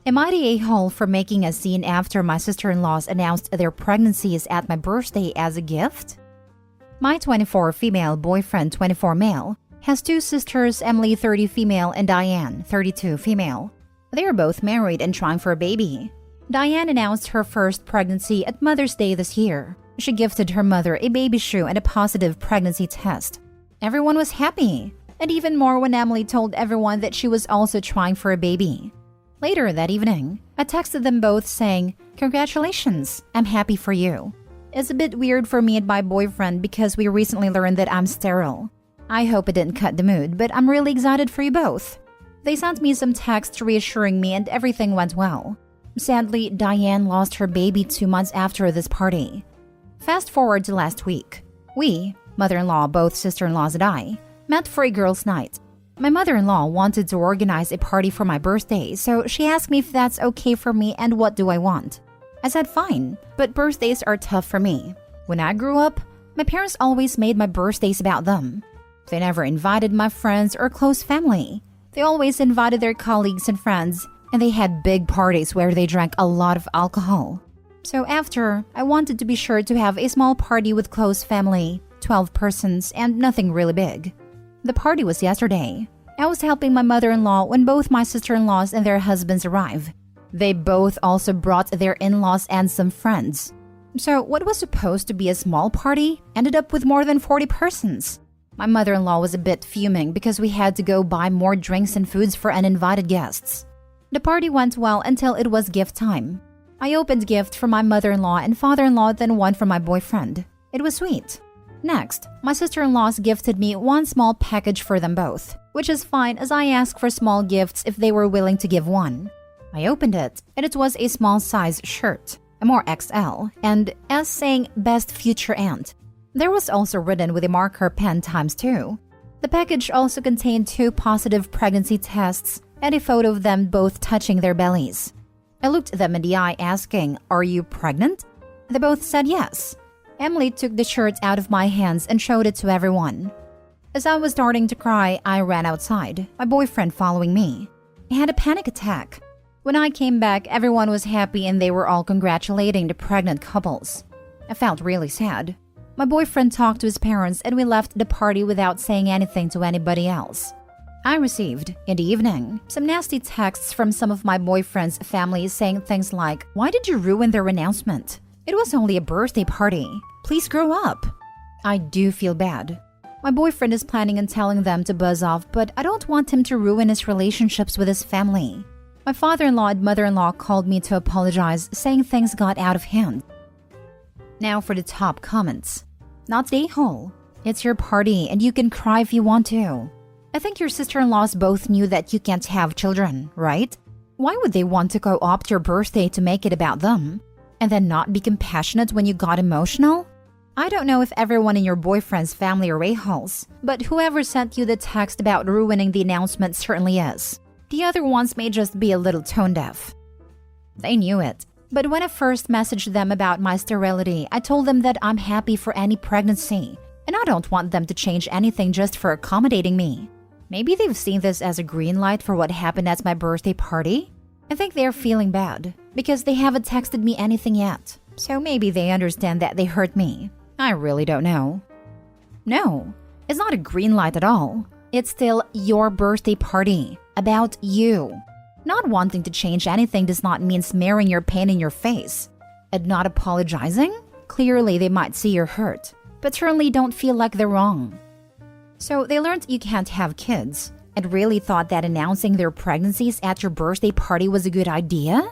Am I the a-hole for making a scene after my sister-in-laws announced their pregnancies at my birthday as a gift? My 24 female boyfriend, 24 male, has two sisters, Emily 30 female and Diane 32 female. They are both married and trying for a baby. Diane announced her first pregnancy at Mother's Day this year. She gifted her mother a baby shoe and a positive pregnancy test. Everyone was happy, and even more when Emily told everyone that she was also trying for a baby. Later that evening, I texted them both saying, "Congratulations, I'm happy for you." It's a bit weird for me and my boyfriend because we recently learned that I'm sterile. I hope it didn't cut the mood, but I'm really excited for you both. They sent me some texts reassuring me and everything went well. Sadly, Diane lost her baby 2 months after this party. Fast forward to last week. We, mother-in-law, both sister-in-laws and I, met for a girls' night. My mother-in-law wanted to organize a party for my birthday, so she asked me if that's okay for me and what do I want. I said fine, but birthdays are tough for me. When I grew up, my parents always made my birthdays about them. They never invited my friends or close family. They always invited their colleagues and friends, and they had big parties where they drank a lot of alcohol. So after, I wanted to be sure to have a small party with close family, 12 persons, and nothing really big. The party was yesterday. I was helping my mother-in-law when both my sister-in-laws and their husbands arrived. They both also brought their in-laws and some friends. So what was supposed to be a small party ended up with more than 40 persons. My mother-in-law was a bit fuming because we had to go buy more drinks and foods for uninvited guests. The party went well until it was gift time. I opened gift for my mother-in-law and father-in-law, then one for my boyfriend. It was sweet. Next, my sister-in-laws gifted me one small package for them both, which is fine as I asked for small gifts if they were willing to give one. I opened it, and it was a small size shirt, a more XL, and as saying best future aunt. There was also written with a marker pen ×2. The package also contained 2 positive pregnancy tests and a photo of them both touching their bellies. I looked them in the eye asking, "Are you pregnant?" They both said yes. Emily took the shirt out of my hands and showed it to everyone. As I was starting to cry, I ran outside, my boyfriend following me. I had a panic attack. When I came back, everyone was happy and they were all congratulating the pregnant couples. I felt really sad. My boyfriend talked to his parents and we left the party without saying anything to anybody else. I received, in the evening, some nasty texts from some of my boyfriend's family saying things like, "Why did you ruin their announcement? It was only a birthday party. Please grow up." I do feel bad. My boyfriend is planning on telling them to buzz off, but I don't want him to ruin his relationships with his family. My father-in-law and mother-in-law called me to apologize, saying things got out of hand. Now for the top comments. Not the a-hole. It's your party and you can cry if you want to. I think your sister-in-laws both knew that you can't have children, right? Why would they want to co-opt your birthday to make it about them? And then not be compassionate when you got emotional? I don't know if everyone in your boyfriend's family are a-holes, but whoever sent you the text about ruining the announcement certainly is. The other ones may just be a little tone-deaf. They knew it. But when I first messaged them about my sterility, I told them that I'm happy for any pregnancy, and I don't want them to change anything just for accommodating me. Maybe they've seen this as a green light for what happened at my birthday party? I think they're feeling bad, because they haven't texted me anything yet. So maybe they understand that they hurt me. I really don't know. No, it's not a green light at all. It's still your birthday party, about you. Not wanting to change anything does not mean smearing your pain in your face. And not apologizing? Clearly they might see you're hurt, but certainly don't feel like they're wrong. So they learned you can't have kids, and really thought that announcing their pregnancies at your birthday party was a good idea?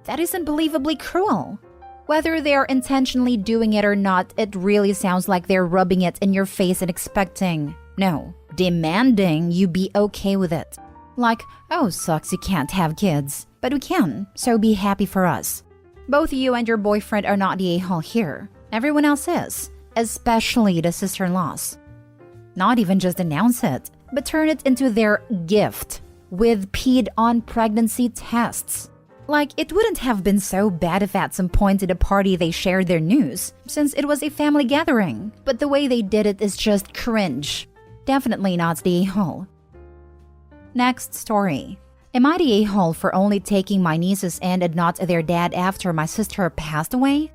That is unbelievably cruel. Whether they are intentionally doing it or not, it really sounds like they're rubbing it in your face and expecting, no, demanding you be okay with it. Like, "Oh, sucks you can't have kids, but we can, so be happy for us." Both you and your boyfriend are not the a-hole here. Everyone else is, especially the sister-in-laws. Not even just announce it, but turn it into their gift with peed-on pregnancy tests. Like, it wouldn't have been so bad if at some point at a party they shared their news, since it was a family gathering, but the way they did it is just cringe. Definitely not the a-hole. Next story. Am I the a-hole for only taking my nieces in and not their dad after my sister passed away?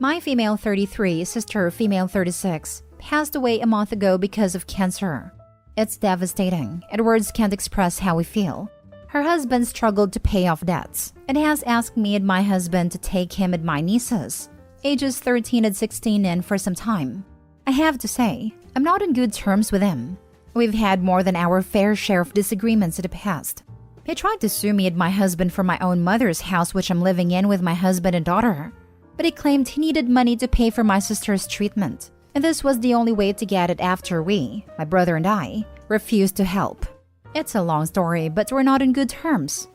My female 33, sister female 36, passed away a month ago because of cancer. It's devastating, and words can't express how we feel. Her husband struggled to pay off debts and has asked me and my husband to take him and my nieces, ages 13 and 16, in for some time. I have to say, I'm not in good terms with him. We've had more than our fair share of disagreements in the past. He tried to sue me and my husband for my own mother's house, which I'm living in with my husband and daughter. But he claimed he needed money to pay for my sister's treatment, and this was the only way to get it after we, my brother and I, refused to help. It's a long story, but we're not in good terms.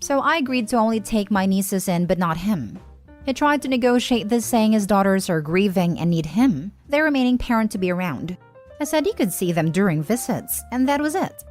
So I agreed to only take my nieces in, but not him. He tried to negotiate this, saying his daughters are grieving and need him, their remaining parent, to be around. I said he could see them during visits, and that was it.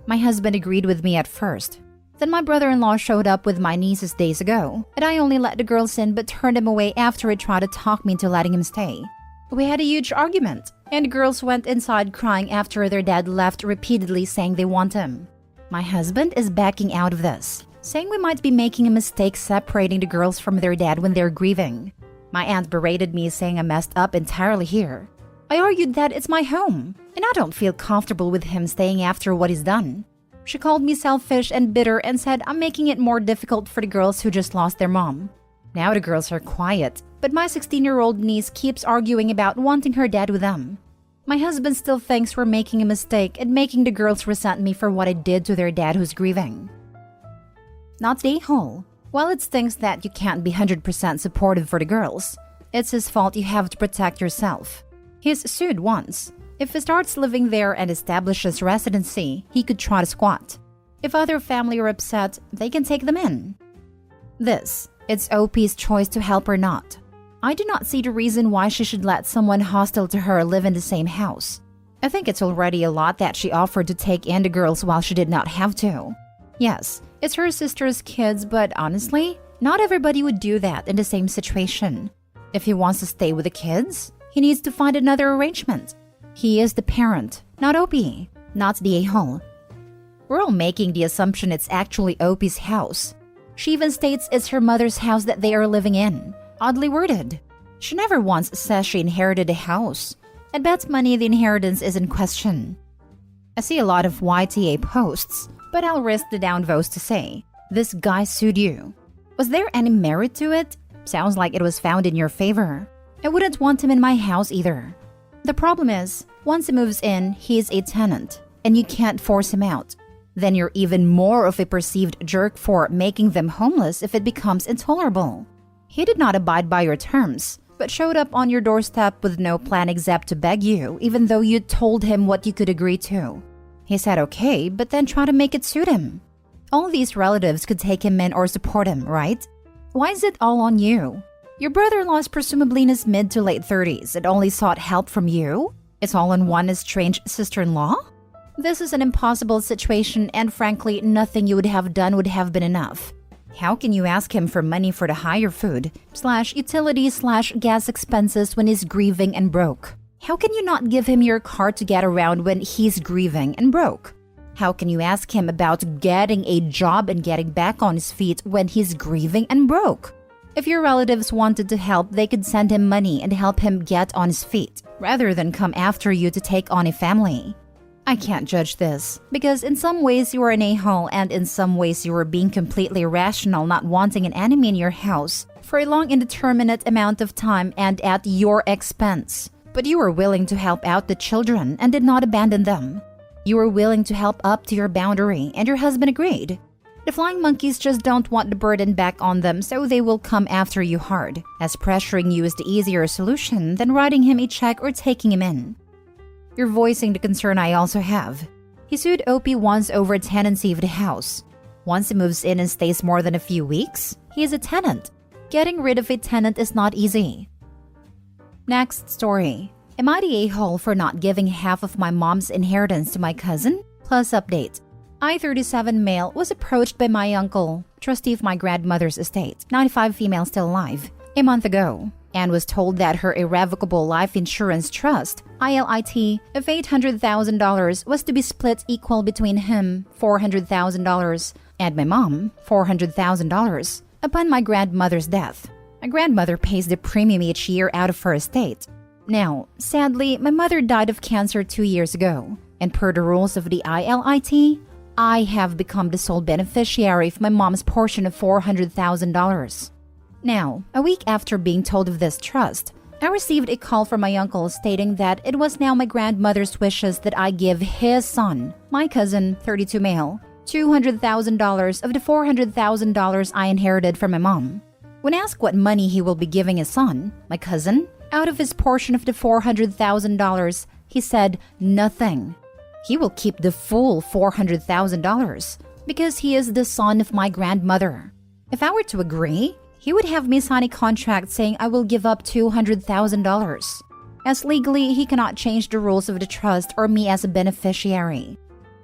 My husband agreed with me at first. Then my brother-in-law showed up with my nieces days ago, and I only let the girls in but turned him away after he tried to talk me into letting him stay. We had a huge argument, and the girls went inside crying after their dad left, repeatedly saying they want him. My husband is backing out of this, saying we might be making a mistake separating the girls from their dad when they're grieving. My aunt berated me, saying I messed up entirely here. I argued that it's my home, and I don't feel comfortable with him staying after what he's done. She called me selfish and bitter and said I'm making it more difficult for the girls who just lost their mom. Now the girls are quiet, but my 16-year-old niece keeps arguing about wanting her dad with them. My husband still thinks we're making a mistake and making the girls resent me for what I did to their dad who's grieving. Not the a-hole. While it stinks that you can't be 100% supportive for the girls, it's his fault. You have to protect yourself. He's sued once. If he starts living there and establishes residency, he could try to squat. If other family are upset, they can take them in. It's OP's choice to help or not. I do not see the reason why she should let someone hostile to her live in the same house. I think it's already a lot that she offered to take in the girls while she did not have to. Yes, it's her sister's kids, but honestly, not everybody would do that in the same situation. If he wants to stay with the kids, he needs to find another arrangement. He is the parent, not OP, not the a-hole. We're all making the assumption it's actually OP's house. She even states it's her mother's house that they are living in. Oddly worded. She never once says she inherited a house. At bets money, the inheritance is in question. I see a lot of YTA posts, but I'll risk the downvotes to say, this guy sued you. Was there any merit to it? Sounds like it was found in your favor. I wouldn't want him in my house either. The problem is, once he moves in, he's a tenant, and you can't force him out. Then you're even more of a perceived jerk for making them homeless if it becomes intolerable. He did not abide by your terms, but showed up on your doorstep with no plan except to beg you, even though you told him what you could agree to. He said okay, but then tried to make it suit him. All these relatives could take him in or support him, right? Why is it all on you? Your brother-in-law is presumably in his mid to late 30s and only sought help from you? It's all on one estranged sister-in-law? This is an impossible situation, and frankly, nothing you would have done would have been enough. How can you ask him for money for the higher food, /utilities gas expenses when he's grieving and broke? How can you not give him your car to get around when he's grieving and broke? How can you ask him about getting a job and getting back on his feet when he's grieving and broke? If your relatives wanted to help, they could send him money and help him get on his feet, rather than come after you to take on a family. I can't judge this, because in some ways you are an a-hole and in some ways you are being completely irrational, not wanting an enemy in your house for a long indeterminate amount of time and at your expense. But you were willing to help out the children and did not abandon them. You were willing to help up to your boundary, and your husband agreed. The flying monkeys just don't want the burden back on them, so they will come after you hard, as pressuring you is the easier solution than writing him a check or taking him in. You're voicing the concern I also have. He sued OP once over tenancy of the house. Once he moves in and stays more than a few weeks, he is a tenant. Getting rid of a tenant is not easy. Next story. Am I the a-hole for not giving half of my mom's inheritance to my cousin? Plus update. I, 37 male, was approached by my uncle, trustee of my grandmother's estate, 95 female still alive, a month ago, and was told that her irrevocable life insurance trust, ILIT, of $800,000 was to be split equal between him, $400,000, and my mom $400,000 upon my grandmother's death. My grandmother pays the premium each year out of her estate. Now, sadly, my mother died of cancer 2 years ago, and per the rules of the ILIT, I have become the sole beneficiary of my mom's portion of $400,000. Now, a week after being told of this trust, I received a call from my uncle stating that it was now my grandmother's wishes that I give his son, my cousin, 32 male, $200,000 of the $400,000 I inherited from my mom. When asked what money he will be giving his son, my cousin, out of his portion of the $400,000, he said nothing. He will keep the full $400,000 because he is the son of my grandmother. If I were to agree, he would have me sign a contract saying I will give up $200,000, as legally he cannot change the rules of the trust or me as a beneficiary.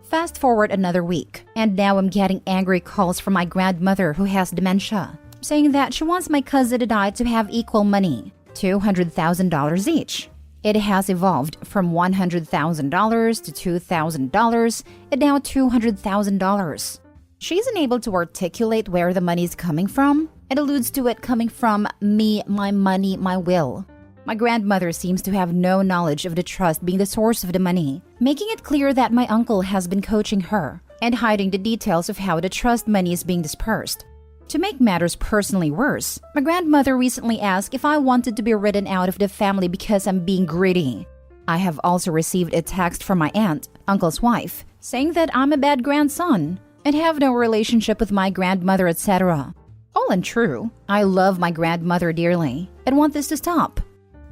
Fast forward another week, and now I'm getting angry calls from my grandmother who has dementia, saying that she wants my cousin and I to have equal money, $200,000 each. It has evolved from $100,000 to $2,000 and now $200,000. She's unable to articulate where the money is coming from and alludes to it coming from me, my money, my will. My grandmother seems to have no knowledge of the trust being the source of the money, making it clear that my uncle has been coaching her and hiding the details of how the trust money is being dispersed. To make matters personally worse, my grandmother recently asked if I wanted to be written out of the family because I'm being greedy. I have also received a text from my aunt, uncle's wife, saying that I'm a bad grandson and have no relationship with my grandmother, etc. All untrue. I love my grandmother dearly and want this to stop.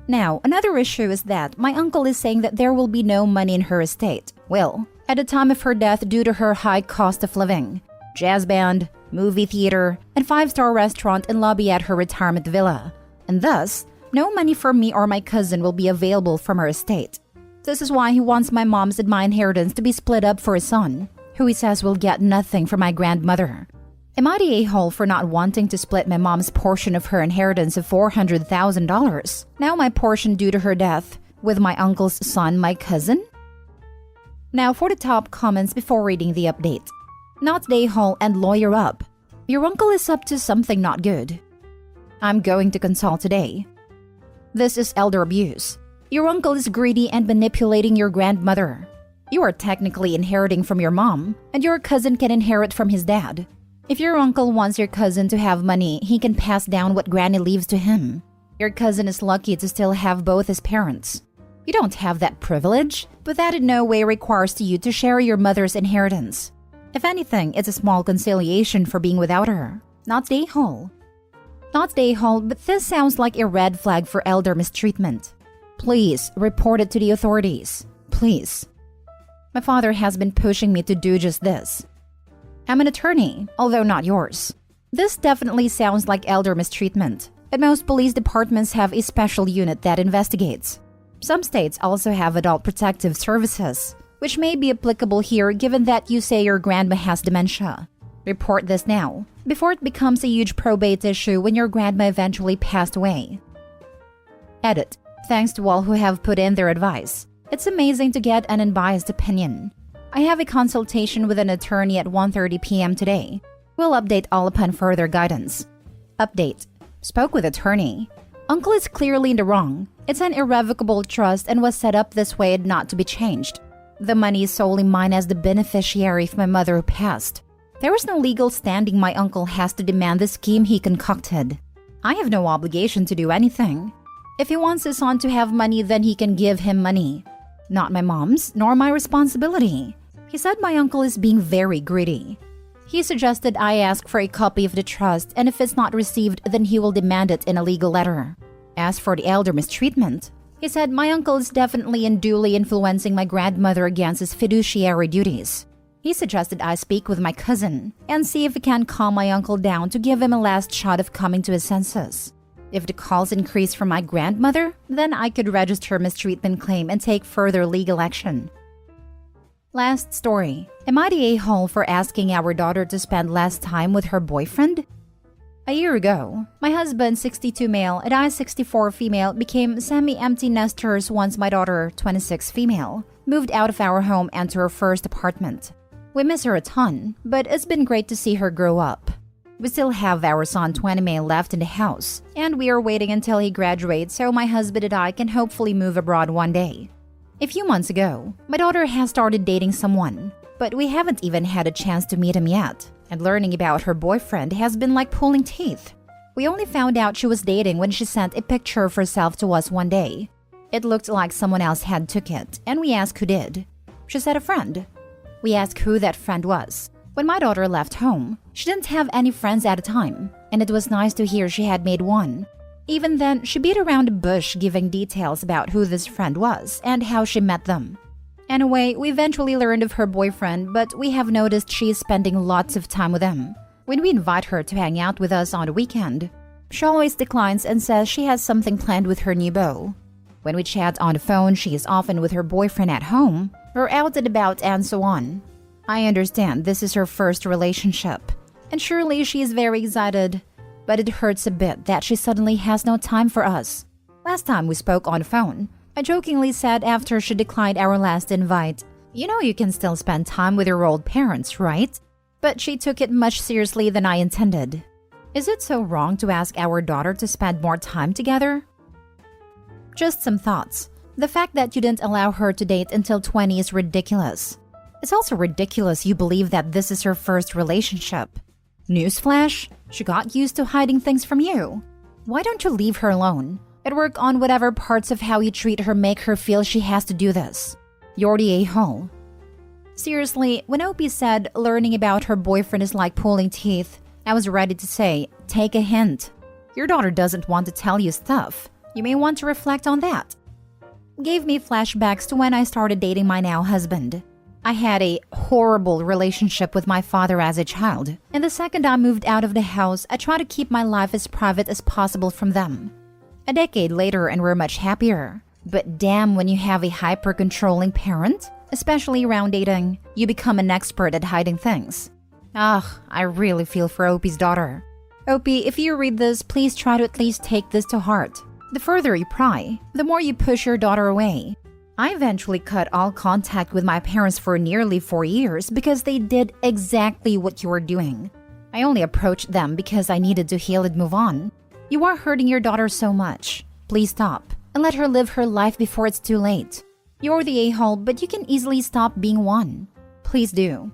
Now, another issue is that my uncle is saying that there will be no money in her estate. Well, at the time of her death due to her high cost of living, jazz band, movie theater, and 5-star restaurant and lobby at her retirement villa. And thus, no money for me or my cousin will be available from her estate. This is why he wants my mom's and my inheritance to be split up for his son, who he says will get nothing from my grandmother. Am I the a-hole for not wanting to split my mom's portion of her inheritance of $400,000? Now my portion due to her death, with my uncle's son, my cousin? Now for the top comments before reading the update. Not the a-hole and lawyer up. Your uncle is up to something not good. I'm going to consult today. This is elder abuse. Your uncle is greedy and manipulating your grandmother. You are technically inheriting from your mom, and your cousin can inherit from his dad. If your uncle wants your cousin to have money, he can pass down what granny leaves to him. Your cousin is lucky to still have both his parents. You don't have that privilege, but that in no way requires you to share your mother's inheritance. If anything, it's a small conciliation for being without her. Not the a-hole. Not the a-hole, but this sounds like a red flag for elder mistreatment. Please report it to the authorities. Please. My father has been pushing me to do just this. I'm an attorney, although not yours. This definitely sounds like elder mistreatment, and most police departments have a special unit that investigates. Some states also have adult protective services, which may be applicable here given that you say your grandma has dementia. Report this now, before it becomes a huge probate issue when your grandma eventually passed away. Edit. Thanks to all who have put in their advice. It's amazing to get an unbiased opinion. I have a consultation with an attorney at 1:30 p.m. today. We'll update all upon further guidance. Update. Spoke with attorney. Uncle is clearly in the wrong. It's an irrevocable trust and was set up this way and not to be changed. The money is solely mine as the beneficiary of my mother who passed. There is no legal standing my uncle has to demand the scheme he concocted. I have no obligation to do anything. If he wants his son to have money, then he can give him money. Not my mom's, nor my responsibility. He said my uncle is being very greedy. He suggested I ask for a copy of the trust, and if it's not received, then he will demand it in a legal letter. As for the elder mistreatment, he said my uncle is definitely unduly influencing my grandmother against his fiduciary duties. He suggested I speak with my cousin and see if he can calm my uncle down to give him a last shot of coming to his senses. If the calls increase from my grandmother, then I could register a mistreatment claim and take further legal action. Last story. Am I the a-hole for asking our daughter to spend less time with her boyfriend? A year ago, my husband, 62 male, and I, 64 female, became semi-empty nesters once my daughter, 26 female, moved out of our home and to her first apartment. We miss her a ton, but it's been great to see her grow up. We still have our son 20 male left in the house, and we are waiting until he graduates so my husband and I can hopefully move abroad one day. A few months ago, my daughter has started dating someone, but we haven't even had a chance to meet him yet, and learning about her boyfriend has been like pulling teeth. We only found out she was dating when she sent a picture of herself to us one day. It looked like someone else had took it, and we asked who did. She said a friend. We asked who that friend was. When my daughter left home, she didn't have any friends at the time, and it was nice to hear she had made one. Even then, she beat around the bush giving details about who this friend was and how she met them. Anyway, we eventually learned of her boyfriend, but we have noticed she is spending lots of time with him. When we invite her to hang out with us on the weekend, she always declines and says she has something planned with her new beau. When we chat on the phone, she is often with her boyfriend at home, or out and about and so on. I understand this is her first relationship, and surely she is very excited, but it hurts a bit that she suddenly has no time for us. Last time we spoke on the phone, I jokingly said after she declined our last invite, "You know you can still spend time with your old parents, right?" But she took it much seriously than I intended. Is it so wrong to ask our daughter to spend more time together? Just some thoughts. The fact that you didn't allow her to date until 20 is ridiculous. It's also ridiculous you believe that this is her first relationship. Newsflash, she got used to hiding things from you. Why don't you leave her alone and work on whatever parts of how you treat her make her feel she has to do this? You're the a-hole. Seriously, when Opie said learning about her boyfriend is like pulling teeth, I was ready to say, take a hint. Your daughter doesn't want to tell you stuff. You may want to reflect on that. Gave me flashbacks to when I started dating my now husband. I had a horrible relationship with my father as a child, and the second I moved out of the house, I tried to keep my life as private as possible from them. A decade later, and we're much happier. But damn, when you have a hyper-controlling parent, especially around dating, you become an expert at hiding things. I really feel for Opie's daughter. Opie, if you read this, please try to at least take this to heart. The further you pry, the more you push your daughter away. I eventually cut all contact with my parents for nearly 4 years because they did exactly what you were doing. I only approached them because I needed to heal and move on. You are hurting your daughter so much. Please stop and let her live her life before it's too late. You're the a-hole, but you can easily stop being one. Please do.